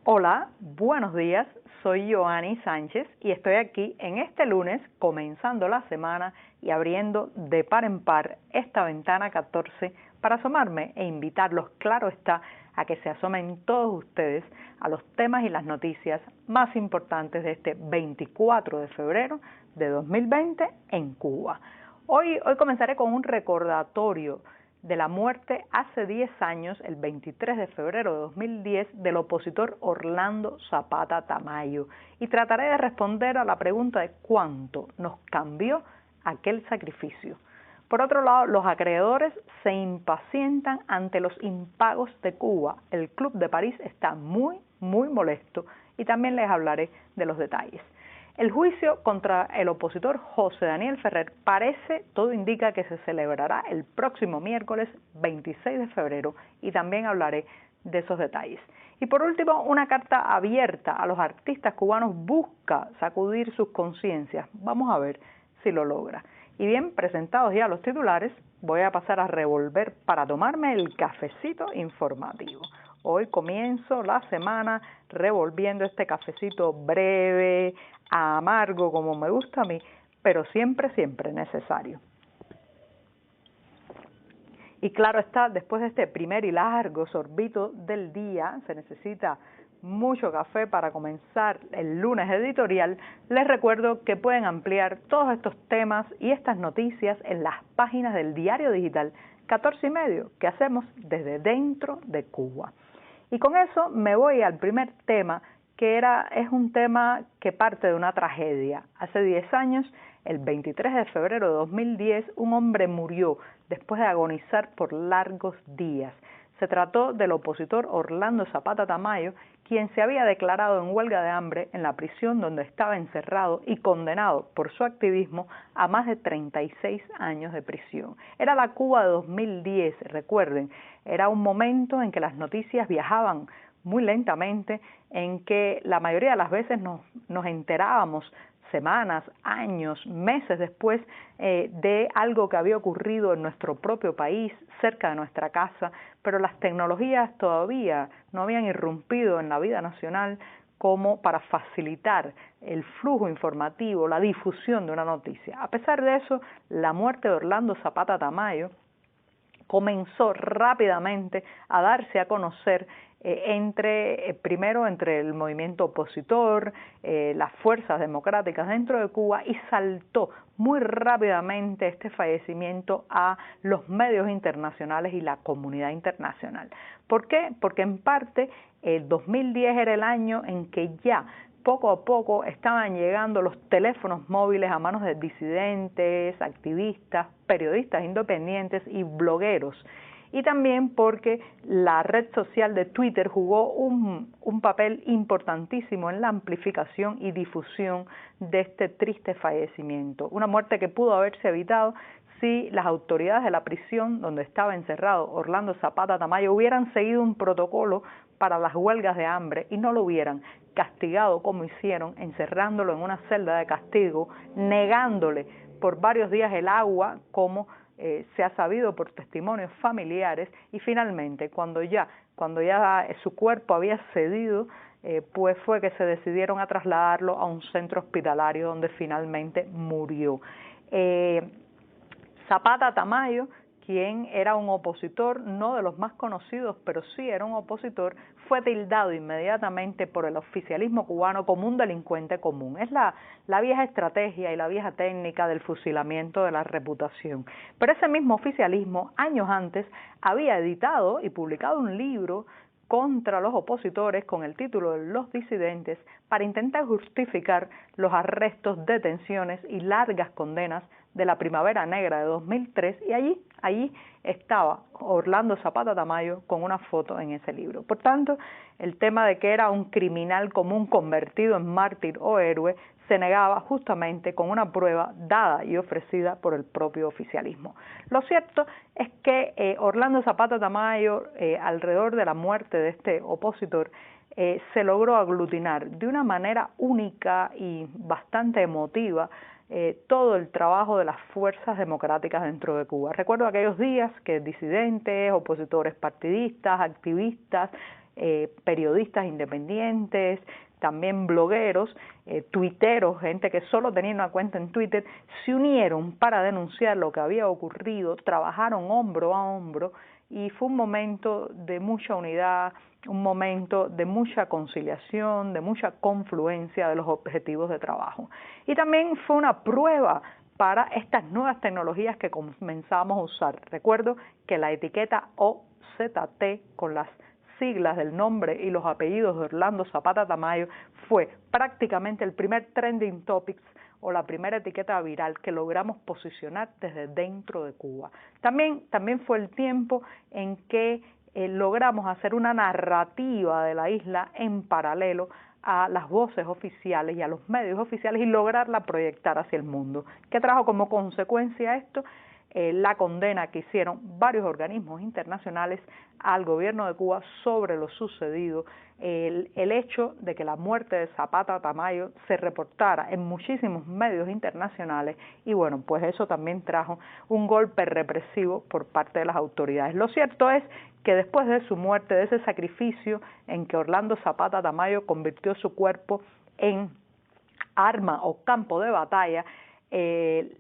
Hola, buenos días, soy Joanny Sánchez y estoy aquí en este lunes comenzando la semana y abriendo de par en par esta ventana 14 para asomarme e invitarlos, claro está, a que se asomen todos ustedes a los temas y las noticias más importantes de este 24 de febrero de 2020 en Cuba. Hoy comenzaré con un recordatorio de la muerte hace 10 años, el 23 de febrero de 2010, del opositor Orlando Zapata Tamayo. Y trataré de responder a la pregunta de cuánto nos cambió aquel sacrificio. Por otro lado, los acreedores se impacientan ante los impagos de Cuba. El Club de París está muy molesto y también les hablaré de los detalles. El juicio contra el opositor José Daniel Ferrer todo indica que se celebrará el próximo miércoles 26 de febrero y también hablaré de esos detalles. Y por último, una carta abierta a los artistas cubanos busca sacudir sus conciencias. Vamos a ver si lo logra. Y bien, presentados ya los titulares, voy a pasar a revolver para tomarme el cafecito informativo. Hoy comienzo la semana revolviendo este cafecito breve, amargo como me gusta a mí, pero siempre necesario. Y claro está, después de este primer y largo sorbito del día, se necesita mucho café para comenzar el lunes editorial. Les recuerdo que pueden ampliar todos estos temas y estas noticias en las páginas del diario digital 14 y medio que hacemos desde dentro de Cuba. Y con eso me voy al primer tema, que es un tema que parte de una tragedia. Hace 10 años, el 23 de febrero de 2010, un hombre murió después de agonizar por largos días. Se trató del opositor Orlando Zapata Tamayo, quien se había declarado en huelga de hambre en la prisión donde estaba encerrado y condenado por su activismo a más de 36 años de prisión. Era la Cuba de 2010, recuerden, era un momento en que las noticias viajaban muy lentamente, en que la mayoría de las veces nos enterábamos semanas, años, meses después de algo que había ocurrido en nuestro propio país, cerca de nuestra casa, pero las tecnologías todavía no habían irrumpido en la vida nacional como para facilitar el flujo informativo, la difusión de una noticia. A pesar de eso, la muerte de Orlando Zapata Tamayo comenzó rápidamente a darse a conocer primero entre el movimiento opositor, las fuerzas democráticas dentro de Cuba, y saltó muy rápidamente este fallecimiento a los medios internacionales y la comunidad internacional. ¿Por qué? Porque en parte el 2010 era el año en que ya poco a poco estaban llegando los teléfonos móviles a manos de disidentes, activistas, periodistas independientes y blogueros. Y también porque la red social de Twitter jugó un papel importantísimo en la amplificación y difusión de este triste fallecimiento. Una muerte que pudo haberse evitado si las autoridades de la prisión donde estaba encerrado Orlando Zapata Tamayo hubieran seguido un protocolo para las huelgas de hambre y no lo hubieran castigado como hicieron, encerrándolo en una celda de castigo, negándole por varios días el agua, como se ha sabido por testimonios familiares, y finalmente cuando ya su cuerpo había cedido, pues fue que se decidieron a trasladarlo a un centro hospitalario donde finalmente murió. Zapata Tamayo, quien era un opositor, no de los más conocidos, pero sí era un opositor, fue tildado inmediatamente por el oficialismo cubano como un delincuente común. Es la vieja estrategia y la vieja técnica del fusilamiento de la reputación. Pero ese mismo oficialismo, años antes, había editado y publicado un libro contra los opositores con el título de Los Disidentes para intentar justificar los arrestos, detenciones y largas condenas de la Primavera Negra de 2003, y allí estaba Orlando Zapata Tamayo con una foto en ese libro. Por tanto, el tema de que era un criminal común convertido en mártir o héroe se negaba justamente con una prueba dada y ofrecida por el propio oficialismo. Lo cierto es que Orlando Zapata Tamayo, alrededor de la muerte de este opositor, se logró aglutinar de una manera única y bastante emotiva todo el trabajo de las fuerzas democráticas dentro de Cuba. Recuerdo aquellos días que disidentes, opositores partidistas, activistas, periodistas independientes, también blogueros, tuiteros, gente que solo tenía una cuenta en Twitter, se unieron para denunciar lo que había ocurrido, trabajaron hombro a hombro y fue un momento de mucha unidad, un momento de mucha conciliación, de mucha confluencia de los objetivos de trabajo. Y también fue una prueba para estas nuevas tecnologías que comenzamos a usar. Recuerdo que la etiqueta OZT con las siglas del nombre y los apellidos de Orlando Zapata Tamayo fue prácticamente el primer trending topics o la primera etiqueta viral que logramos posicionar desde dentro de Cuba. También fue el tiempo en que logramos hacer una narrativa de la isla en paralelo a las voces oficiales y a los medios oficiales y lograrla proyectar hacia el mundo. ¿Qué trajo como consecuencia esto? La condena que hicieron varios organismos internacionales al gobierno de Cuba sobre lo sucedido, el hecho de que la muerte de Zapata Tamayo se reportara en muchísimos medios internacionales y bueno, pues eso también trajo un golpe represivo por parte de las autoridades. Lo cierto es que después de su muerte, de ese sacrificio en que Orlando Zapata Tamayo convirtió su cuerpo en arma o campo de batalla,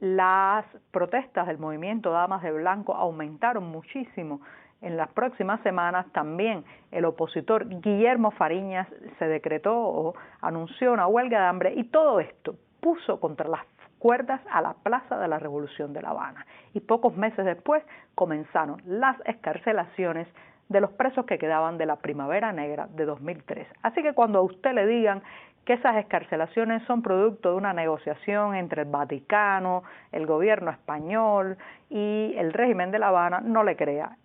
las protestas del movimiento Damas de Blanco aumentaron muchísimo. En las próximas semanas también el opositor Guillermo Fariñas se decretó o anunció una huelga de hambre y todo esto puso contra las cuerdas a la Plaza de la Revolución de La Habana. Y pocos meses después comenzaron las excarcelaciones de los presos que quedaban de la Primavera Negra de 2003. Así que cuando a usted le digan que esas excarcelaciones son producto de una negociación entre el Vaticano, el gobierno español y el régimen de La Habana, no le crea.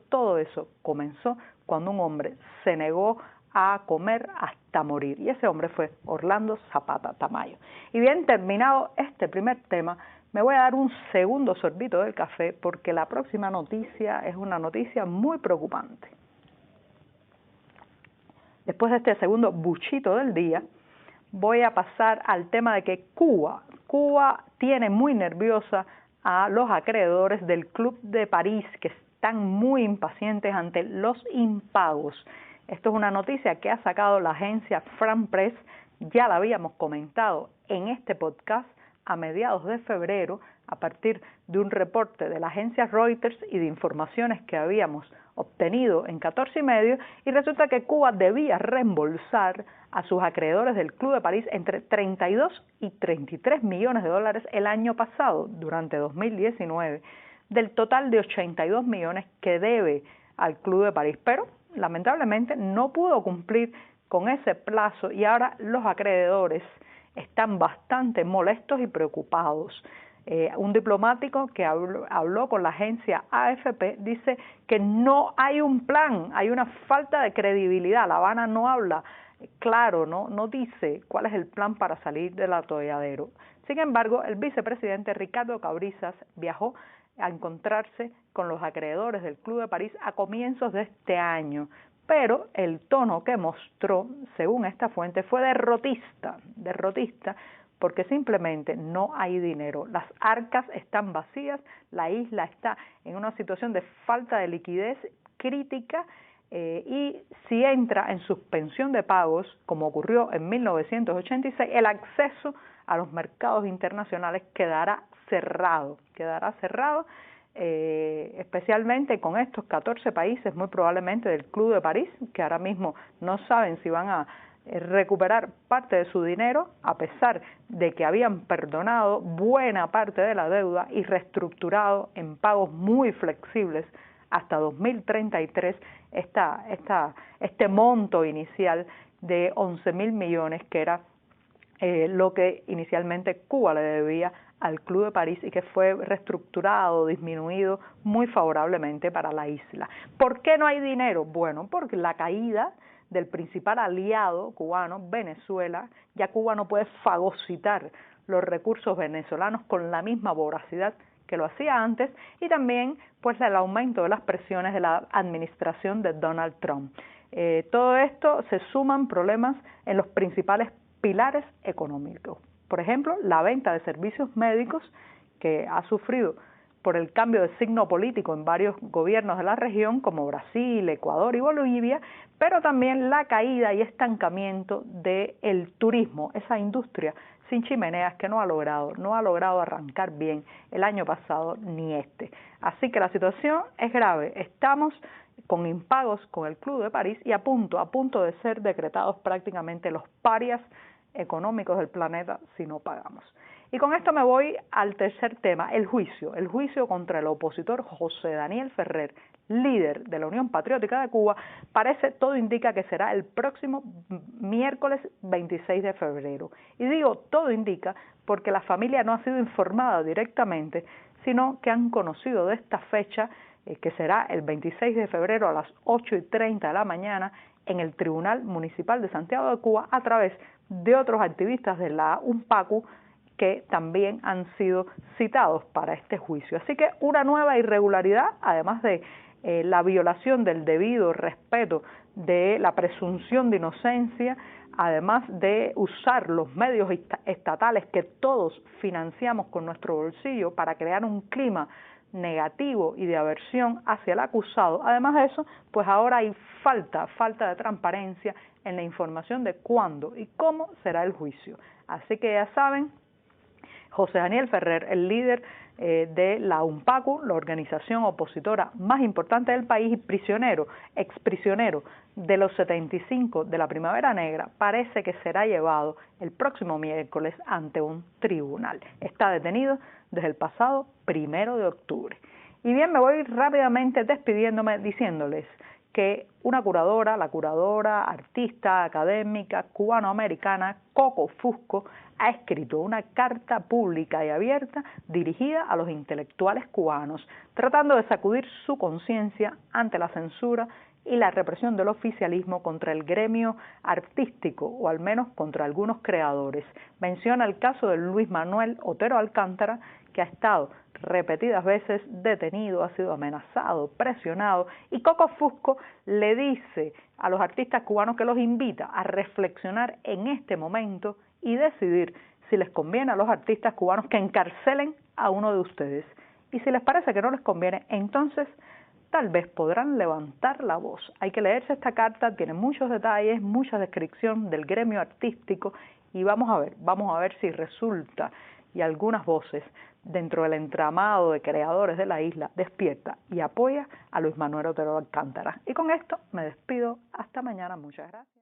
Todo eso comenzó cuando un hombre se negó a comer hasta morir, y ese hombre fue Orlando Zapata Tamayo. Y bien, terminado este primer tema, me voy a dar un segundo sorbito del café porque la próxima noticia es una noticia muy preocupante. Después de este segundo buchito del día, voy a pasar al tema de que Cuba tiene muy nerviosa a los acreedores del Club de París, que están muy impacientes ante los impagos. Esto es una noticia que ha sacado la agencia France Press, ya la habíamos comentado en este podcast a mediados de febrero, a partir de un reporte de la agencia Reuters y de informaciones que habíamos obtenido en 14 y medio, y resulta que Cuba debía reembolsar a sus acreedores del Club de París entre 32 y 33 millones de dólares el año pasado, durante 2019, del total de 82 millones que debe al Club de París, pero lamentablemente no pudo cumplir con ese plazo y ahora los acreedores están bastante molestos y preocupados. Un diplomático que habló con la agencia AFP dice que no hay un plan, hay una falta de credibilidad. La Habana no habla claro, no dice cuál es el plan para salir del atolladero. Sin embargo, el vicepresidente Ricardo Cabrizas viajó a encontrarse con los acreedores del Club de París a comienzos de este año, pero el tono que mostró, según esta fuente, fue derrotista, porque simplemente no hay dinero, las arcas están vacías, la isla está en una situación de falta de liquidez crítica y si entra en suspensión de pagos, como ocurrió en 1986, el acceso a los mercados internacionales quedará cerrado, especialmente con estos 14 países, muy probablemente del Club de París, que ahora mismo no saben si van a recuperar parte de su dinero, a pesar de que habían perdonado buena parte de la deuda y reestructurado en pagos muy flexibles hasta 2033 este monto inicial de 11.000 millones, que era lo que inicialmente Cuba le debía al Club de París y que fue reestructurado, disminuido muy favorablemente para la isla. ¿Por qué no hay dinero? Bueno, porque la caída del principal aliado cubano, Venezuela, ya Cuba no puede fagocitar los recursos venezolanos con la misma voracidad que lo hacía antes, y también pues el aumento de las presiones de la administración de Donald Trump. Todo esto se suman problemas en los principales pilares económicos. Por ejemplo, la venta de servicios médicos, que ha sufrido por el cambio de signo político en varios gobiernos de la región, como Brasil, Ecuador y Bolivia, pero también la caída y estancamiento del turismo, esa industria sin chimeneas que no ha logrado arrancar bien el año pasado ni este. Así que la situación es grave. Estamos con impagos con el Club de París y a punto de ser decretados prácticamente los parias económicos del planeta si no pagamos. Y con esto me voy al tercer tema, el juicio contra el opositor José Daniel Ferrer, líder de la Unión Patriótica de Cuba. Todo indica que será el próximo miércoles 26 de febrero. Y digo todo indica porque la familia no ha sido informada directamente, sino que han conocido de esta fecha, que será el 26 de febrero a las 8:30 de la mañana, en el Tribunal Municipal de Santiago de Cuba, a través de otros activistas de la UNPACU, que también han sido citados para este juicio. Así que una nueva irregularidad, además de la violación del debido respeto de la presunción de inocencia, además de usar los medios estatales que todos financiamos con nuestro bolsillo para crear un clima negativo y de aversión hacia el acusado. Además de eso, pues ahora hay falta de transparencia en la información de cuándo y cómo será el juicio. Así que ya saben, José Daniel Ferrer, el líder de la UNPACU, la organización opositora más importante del país y exprisionero de los 75 de la Primavera Negra, parece que será llevado el próximo miércoles ante un tribunal. Está detenido desde el pasado 1 de octubre. Y bien, me voy rápidamente despidiéndome diciéndoles que la curadora, artista, académica, cubanoamericana, Coco Fusco, ha escrito una carta pública y abierta dirigida a los intelectuales cubanos, tratando de sacudir su conciencia ante la censura y la represión del oficialismo contra el gremio artístico, o al menos contra algunos creadores. Menciona el caso de Luis Manuel Otero Alcántara, que ha estado repetidas veces detenido, ha sido amenazado, presionado, y Coco Fusco le dice a los artistas cubanos que los invita a reflexionar en este momento y decidir si les conviene a los artistas cubanos que encarcelen a uno de ustedes. Y si les parece que no les conviene, entonces tal vez podrán levantar la voz. Hay que leerse esta carta, tiene muchos detalles, mucha descripción del gremio artístico, y vamos a ver si resulta y algunas voces dentro del entramado de creadores de la isla despierta y apoya a Luis Manuel Otero Alcántara. Y con esto me despido, hasta mañana, muchas gracias.